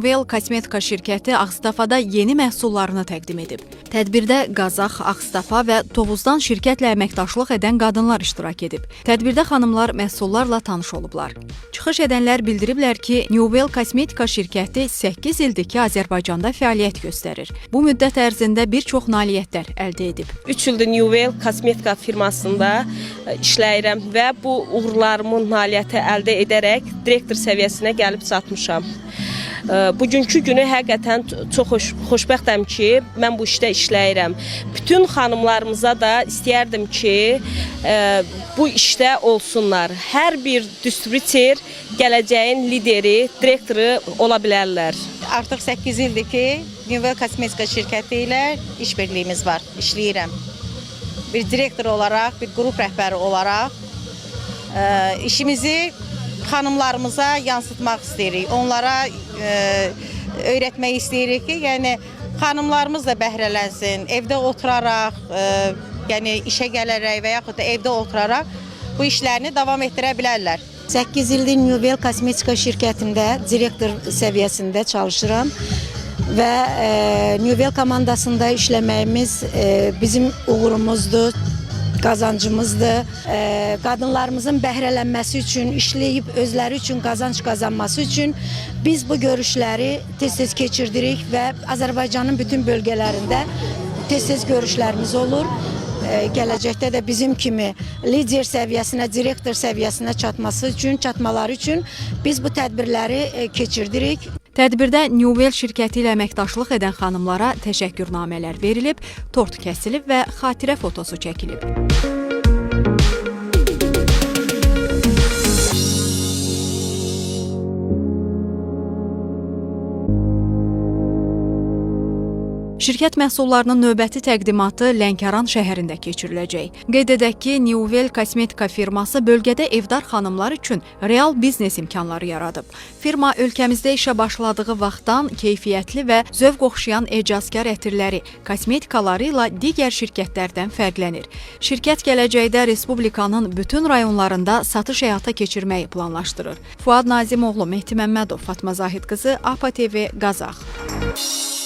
Newwell kosmetika şirkəti Ağstafada yeni məhsullarını təqdim edib. Tədbirdə Qazax, Ağstafa və Tovuzdan şirkətlə əməkdaşlıq edən qadınlar iştirak edib. Tədbirdə xanımlar məhsullarla tanış olublar. Çıxış edənlər bildiriblər ki, Newwell kosmetika şirkəti 8 ildir ki, Azərbaycanda fəaliyyət göstərir. Bu müddət ərzində bir çox nailiyyətlər əldə edib. 3 ildir Newwell kosmetika firmasında işləyirəm və bu uğurlarımın nailiyyəti əldə edərək direktor səviyyəsinə gəlib çatmışam. Bugünkü günü həqiqətən çox xoşbəxtəm ki, mən bu işdə işləyirəm. Bütün xanımlarımıza da istəyərdim ki, bu işdə olsunlar. Hər bir distributor gələcəyin lideri, direktoru ola bilərlər. Artıq 8 ildir ki, Newwell kosmetika şirkəti ilə işbirliyimiz var, işləyirəm. Bir direktor olaraq, bir qrup rəhbəri olaraq işimizi xanımlarımıza yansıtmaq istəyirik. Onlara öyrətmək istəyirik ki, yəni xanımlarımız da bəhrələnsin, evdə oturaraq, yəni işə gələrək və yaxud da evdə oturaraq bu işlərini davam etdirə bilərlər. 8 ildir Newwell kosmetika şirkətində direktor səviyyəsində çalışıram və Newwell komandasında işləməyimiz bizim uğurumuzdur, qazancımızdır. Qadınlarımızın bəhrələnməsi üçün, işləyib özləri üçün qazanc qazanması üçün biz bu görüşləri tez-tez keçirdirik və Azərbaycanın bütün bölgələrində tez-tez görüşlərimiz olur. Gələcəkdə də bizim kimi lider səviyyəsinə, direktor səviyyəsinə çatmaları üçün biz bu tədbirləri keçirdirik. Tədbirdə Newwell şirkəti ilə əməkdaşlıq edən xanımlara təşəkkürnamələr verilib, tort kəsilib və xatirə fotosu çəkilib. Şirkət məhsullarının növbəti təqdimatı Lənkəran şəhərində keçiriləcək. Qeyd edək ki, Newwell kosmetika firması bölgədə evdar xanımlar üçün real biznes imkanları yaradıb. Firma ölkəmizdə işə başladığı vaxtdan keyfiyyətli və zövq oxşayan ecazkar ətirləri, kosmetikaları ilə digər şirkətlərdən fərqlənir. Şirkət gələcəkdə Respublikanın bütün rayonlarında satış həyata keçirməyi planlaşdırır. Fuad Nazimoğlu, Mehdi Məmmədov, Fatma Zahid qızı, APA TV, Qazax.